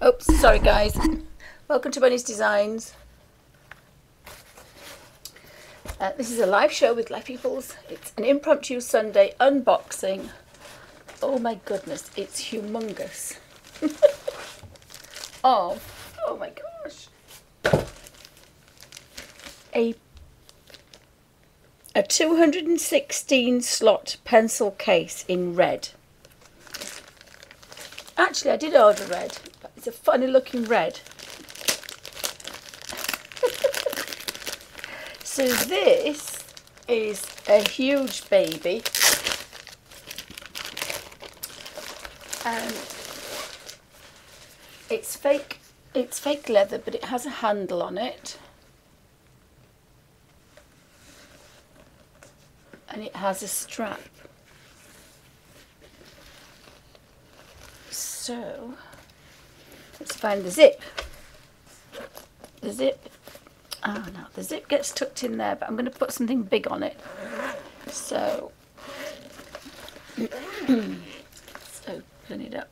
Oops, sorry guys. Welcome to Bunny's Designs. This is a live show with live peoples. It's an impromptu Sunday unboxing. Oh my goodness, it's humongous. Oh my gosh. A 216 slot pencil case in red. Actually, I did order red, but it's a funny looking red. So this is a huge baby, and it's fake leather, but it has a handle on it, and it has a strap. So let's find the zip. Oh no, the zip gets tucked in there, but I'm going to put something big on it. So let's open it up.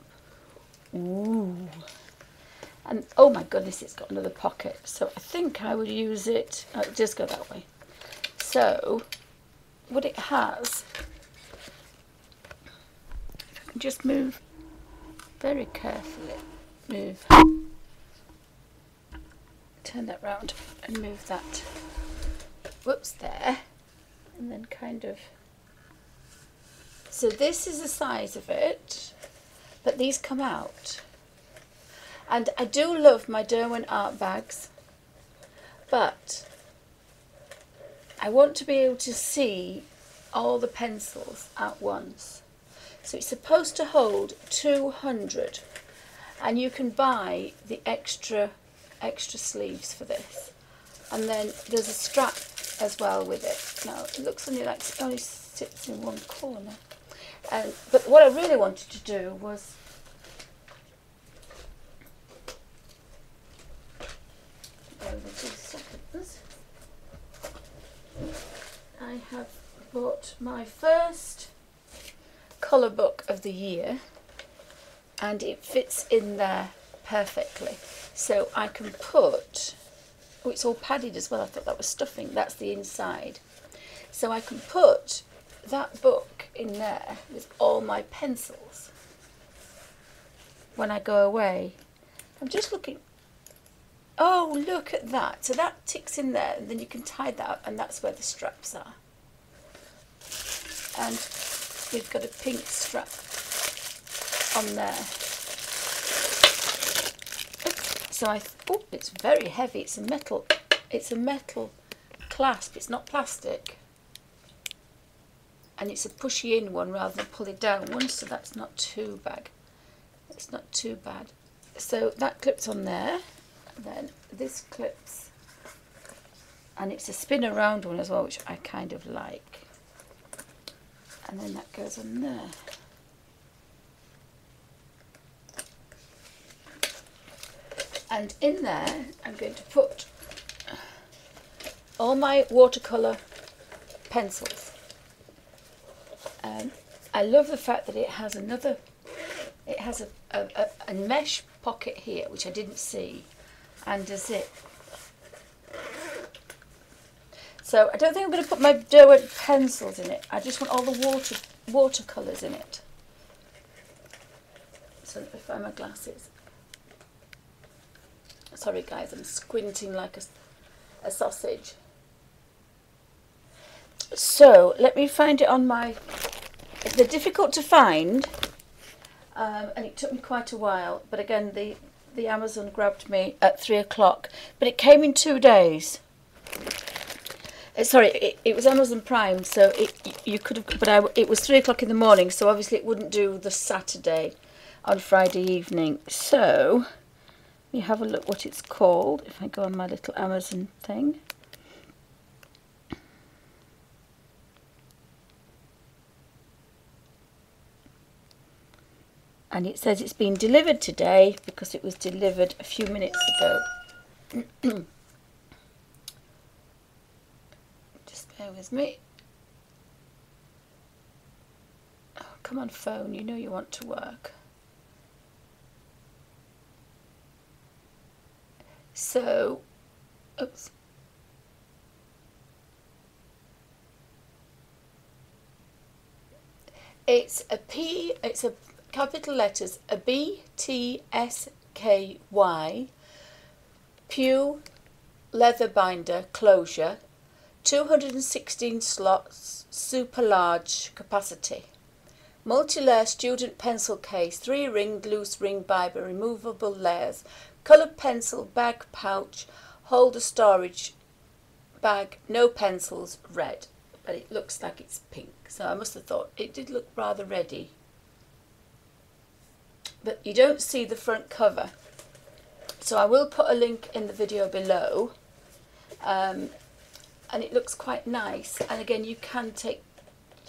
Ooh. And oh my goodness, it's got another pocket. So I think I would use it. Oh, just go that way. So what it has, if I can just move very carefully, turn that round and move that, whoops, there, and then kind of, so this is the size of it, but these come out. And I do love my Derwent art bags, but I want to be able to see all the pencils at once. So it's supposed to hold 200, and you can buy the extra sleeves for this, and then there's a strap as well with it. Now it looks only like it only sits in one corner, but what I really wanted to do was I have bought my first colour book of the year, and it fits in there perfectly. So I can put, oh, it's all padded as well. I thought that was stuffing. That's the inside. So I can put that book in there with all my pencils when I go away. I'm just looking. Oh, look at that. So that ticks in there, and then you can tie that up, and that's where the straps are. And we've got a pink strap on there. So oh, it's very heavy. It's a metal clasp. It's not plastic, and it's a pushy in one rather than pull it down one. So that's not too bad. It's not too bad. So that clips on there. And then this clips, and it's a spin around one as well, which I kind of like. And then that goes on there. And in there, I'm going to put all my watercolour pencils. I love the fact that it has a mesh pocket here, which I didn't see, and a zip. So I don't think I'm going to put my Derwent pencils in it. I just want all the watercolours in it. So let me find my glasses. Sorry guys, I'm squinting like a sausage. So let me find it on my, they're difficult to find, and it took me quite a while, but again the Amazon grabbed me at 3 o'clock, but it came in 2 days. Sorry, it was Amazon Prime, so you could have, but it was 3 o'clock in the morning, so obviously it wouldn't do the Saturday on Friday evening. So let me have a look what it's called, if I go on my little Amazon thing. And it says it's been delivered today because it was delivered a few minutes ago. Just bear with me. Oh, come on phone, you know you want to work. So, oops. It's a capital letters, a BTSKY, Pew leather binder closure, 216 slots, super large capacity. Multi-layer student pencil case, 3-ringed loose ring binder, removable layers, coloured pencil, bag pouch, holder storage bag, no pencils, red. But it looks like it's pink, so I must have thought it did look rather reddy. But you don't see the front cover, so I will put a link in the video below. And it looks quite nice, and again you can take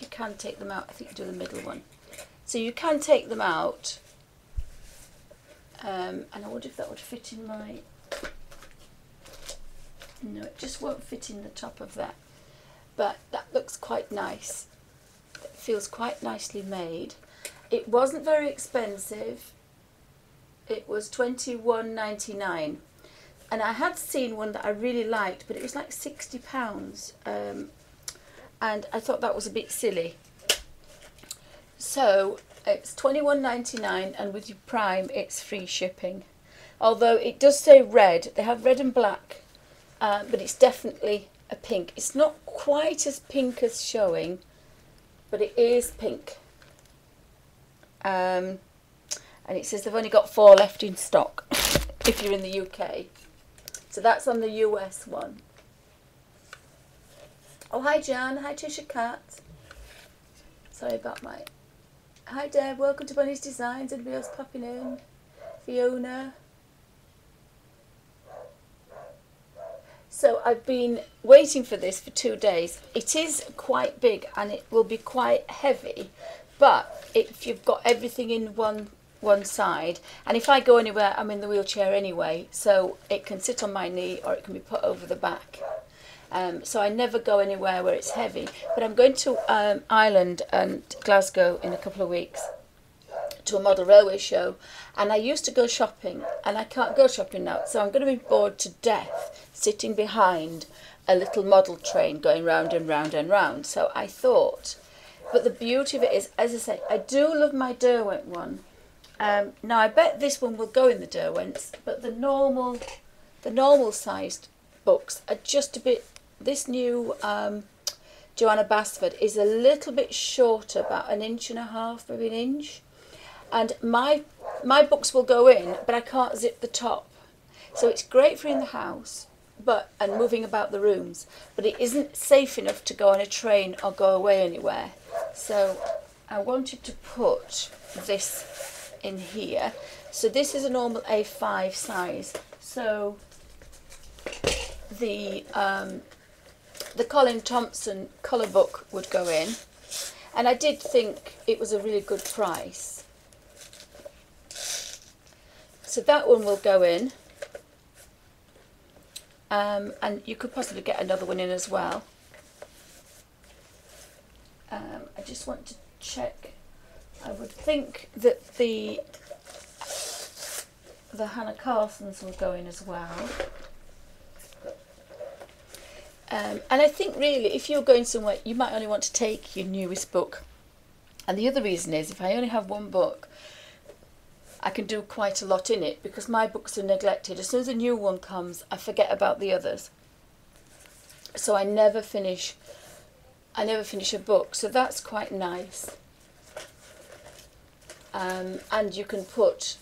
them out. I think you do the middle one, so you can take them out, and I wonder if that would fit in my, no, it just won't fit in the top of that, but that looks quite nice. It feels quite nicely made. It wasn't very expensive. It was £21.99. And I had seen one that I really liked, but it was like £60. And I thought that was a bit silly. So it's £21.99, and with your Prime it's free shipping. Although it does say red, they have red and black, but it's definitely a pink. It's not quite as pink as showing, but it is pink. And it says they've only got 4 left in stock if you're in the UK. So that's on the US one. Oh, hi Jan. Hi Tisha Cat. Sorry about my... Hi Deb. Welcome to Bunny's Designs. Anybody else popping in? Fiona. So I've been waiting for this for 2 days. It is quite big and it will be quite heavy. But if you've got everything in one side, and if I go anywhere, I'm in the wheelchair anyway, so it can sit on my knee or it can be put over the back. So I never go anywhere where it's heavy. But I'm going to Ireland and Glasgow in a couple of weeks to a model railway show, and I used to go shopping and I can't go shopping now, so I'm going to be bored to death sitting behind a little model train going round and round and round. So I thought, but the beauty of it is, as I say, I do love my Derwent one. Now I bet this one will go in the Derwents, but the normal sized books are just a bit. This new Joanna Basford is a little bit shorter, about 1.5 inches, maybe 1 inch. And my books will go in, but I can't zip the top. So it's great for in the house, and moving about the rooms, but it isn't safe enough to go on a train or go away anywhere. So I wanted to put this in here. So this is a normal A5 size. So the Colin Thompson colour book would go in, and I did think it was a really good price. So that one will go in, and you could possibly get another one in as well. I just want to check. I would think that the Hannah Carson's will go in as well. And I think really, if you're going somewhere, you might only want to take your newest book. And the other reason is, if I only have one book, I can do quite a lot in it, because my books are neglected. As soon as a new one comes, I forget about the others. So I never finish a book. So that's quite nice. And you can put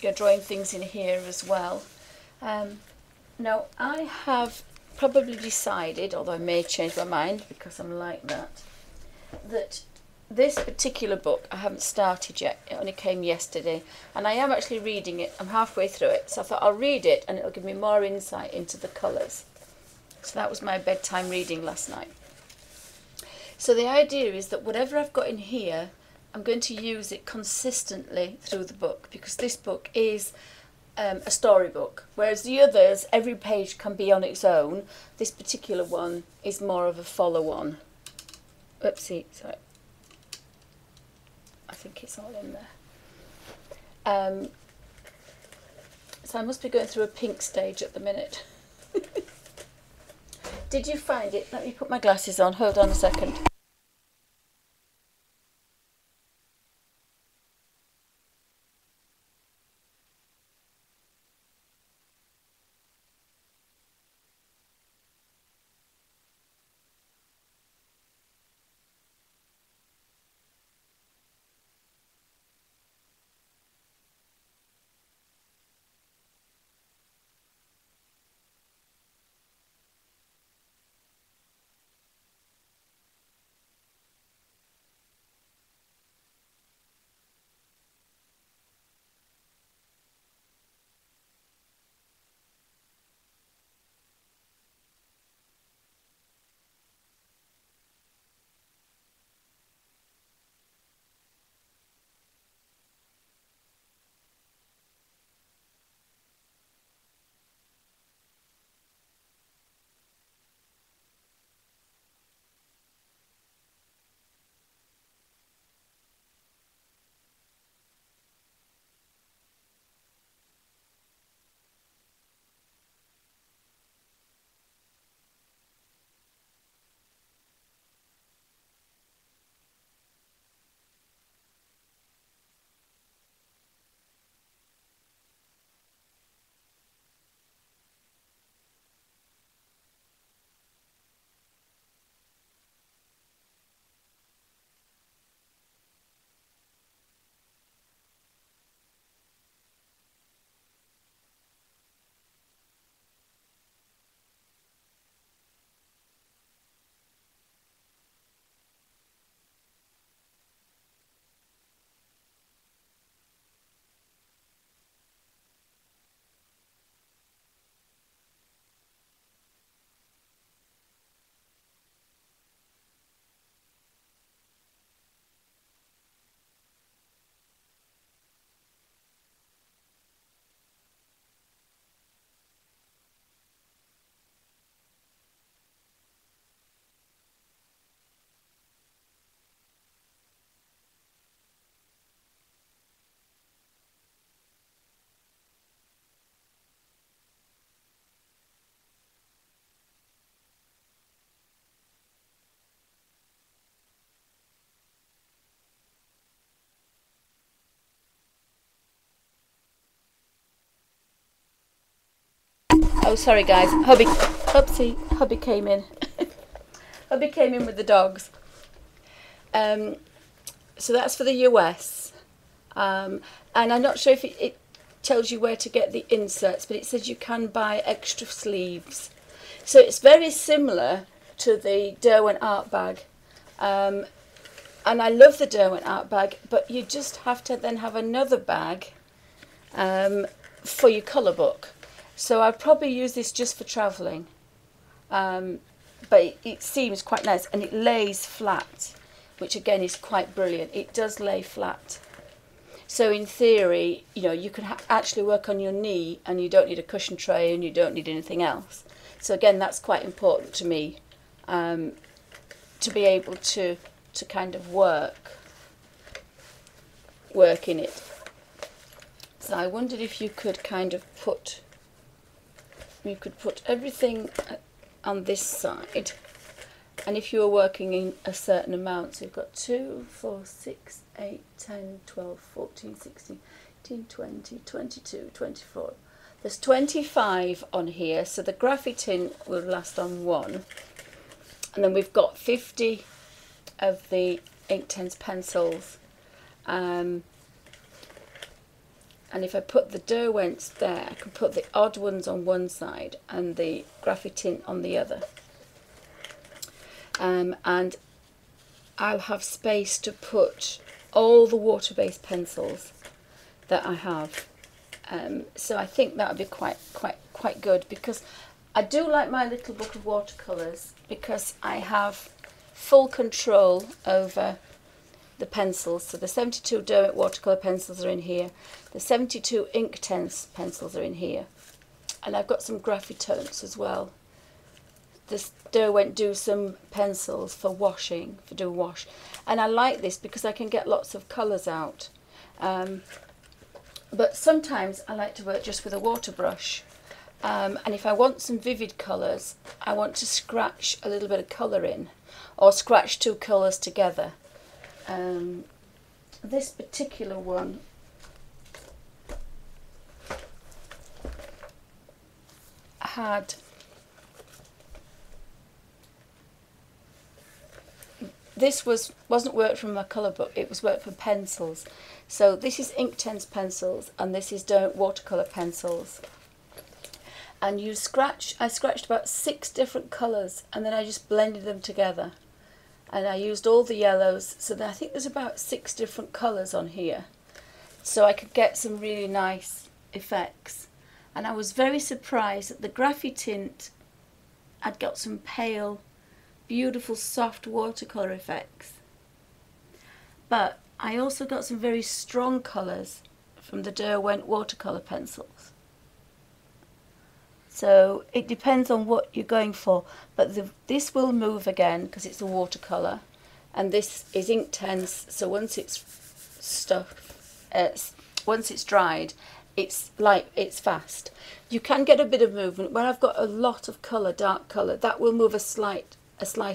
your drawing things in here as well. Now I have probably decided, although I may change my mind because I'm like that this particular book I haven't started yet. It only came yesterday, and I am actually reading it. I'm halfway through it, so I thought I'll read it and it'll give me more insight into the colours. So that was my bedtime reading last night. So the idea is that whatever I've got in here, I'm going to use it consistently through the book, because this book is a storybook, whereas the others, every page can be on its own. This particular one is more of a follow-on. Oopsie, sorry. I think it's all in there. So I must be going through a pink stage at the minute. Did you find it? Let me put my glasses on. Hold on a second. Oh, sorry guys. Hubby came in. Hubby came in with the dogs. So that's for the US. And I'm not sure if it tells you where to get the inserts, but it says you can buy extra sleeves. So it's very similar to the Derwent art bag. And I love the Derwent art bag, but you just have to then have another bag for your colour book. So I'd probably use this just for travelling. But it seems quite nice, and it lays flat, which again is quite brilliant. It does lay flat. So in theory, you know, you can actually work on your knee and you don't need a cushion tray and you don't need anything else. So again, that's quite important to me, to be able to kind of work in it. So I wondered if you could kind of put everything on this side, and if you were working in a certain amount, so you've got 2, 4, 6, 8, 10, 12, 14, 16, 18, 20, 22, 24. There's 25 on here, so the graphitin will last on 1. And then we've got 50 of the Inktense pencils. And if I put the Derwents there, I can put the odd ones on one side and the graphitin on the other. And I'll have space to put all the water-based pencils that I have. So I think that would be quite good, because I do like my little book of watercolours, because I have full control over the pencils. So the 72 Derwent watercolour pencils are in here. The 72 Inktense pencils are in here. And I've got some graphitones as well. This Derwent do some pencils for washing, for doing wash. And I like this because I can get lots of colours out. But sometimes I like to work just with a water brush. And if I want some vivid colours, I want to scratch a little bit of colour in, or scratch two colours together. This particular one had wasn't worked from my colour book, it was worked from pencils. So this is Inktense pencils and this is watercolour pencils. And I scratched about 6 different colours and then I just blended them together. And I used all the yellows, so I think there's about 6 different colours on here. So I could get some really nice effects. And I was very surprised that the Graphie Tint had got some pale, beautiful soft watercolour effects. But I also got some very strong colours from the Derwent watercolour pencils. So it depends on what you're going for, but this will move again because it's a watercolour, and this is Inktense. So once it's once it's dried, it's fast. You can get a bit of movement. When I've got a lot of colour, dark colour, that will move a slight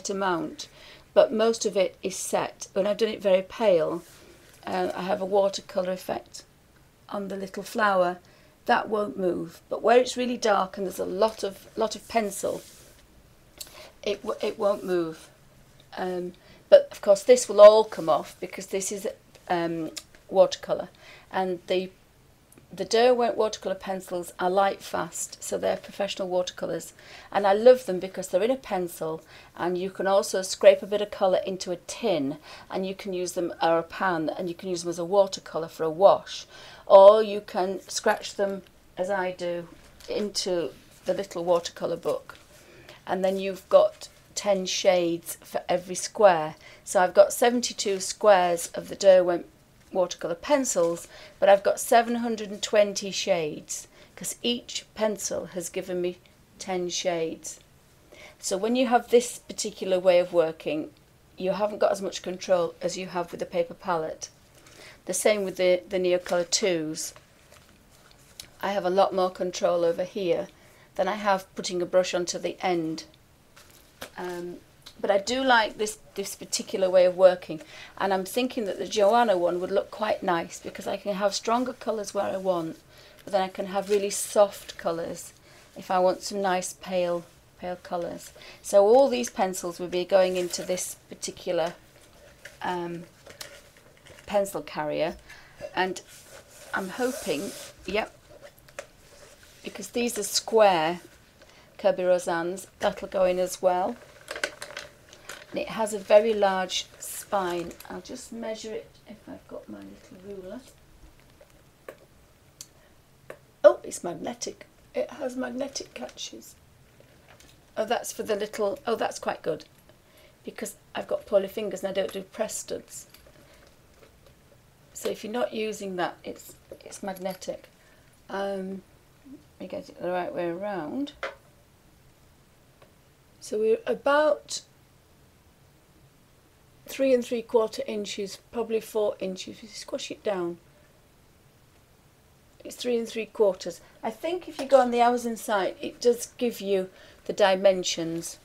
amount, but most of it is set. When I've done it very pale, I have a watercolour effect on the little flower. That won't move, but where it's really dark and there's a lot of pencil, it won't move. But of course this will all come off because this is watercolour, and the Derwent watercolour pencils are light fast, so they're professional watercolours, and I love them because they're in a pencil, and you can also scrape a bit of colour into a tin and you can use them, or a pan, and you can use them as a watercolour for a wash. Or you can scratch them, as I do, into the little watercolour book. And then you've got 10 shades for every square. So I've got 72 squares of the Derwent watercolour pencils, but I've got 720 shades, because each pencil has given me 10 shades. So when you have this particular way of working, you haven't got as much control as you have with the paper palette. The same with the Neocolor 2s. I have a lot more control over here than I have putting a brush onto the end. But I do like this particular way of working, and I'm thinking that the Joanna one would look quite nice because I can have stronger colours where I want, but then I can have really soft colours if I want some nice pale colours. So all these pencils will be going into this particular pencil carrier, and I'm hoping, yep, because these are square Kirby Roseannes, that'll go in as well. And it has a very large spine. I'll just measure it if I've got my little ruler. Oh, it's magnetic. It has magnetic catches. Oh, that's for the little, oh, that's quite good, because I've got poorly fingers and I don't do press studs. So if you're not using that, it's magnetic. Let me get it the right way around. So we're about 3 3/4 inches, probably 4 inches. If you squash it down, it's 3 3/4. I think if you go on the Amazon site, it does give you the dimensions.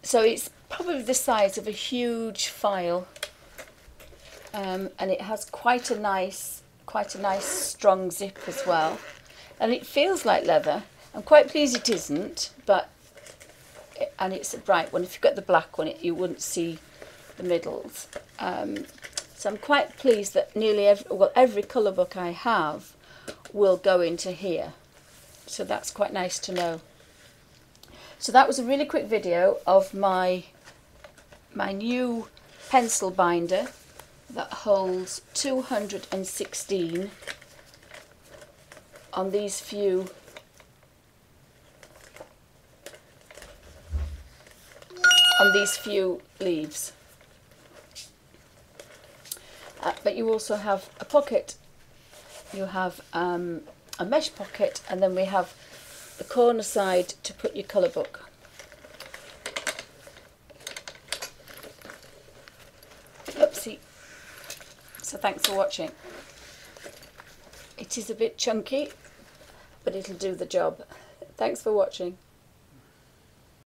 So it's probably the size of a huge file, and it has quite a nice strong zip as well, and it feels like leather. I'm quite pleased it isn't, and it's a bright one. If you've got the black one, you wouldn't see the middles. So I'm quite pleased that nearly every colour book I have will go into here. So that's quite nice to know. So that was a really quick video of my new pencil binder that holds 216 on these few leaves. But you also have a pocket. You have a mesh pocket, and then we have the corner side to put your colour book. Oopsie. So thanks for watching. It is a bit chunky, but it'll do the job. Thanks for watching.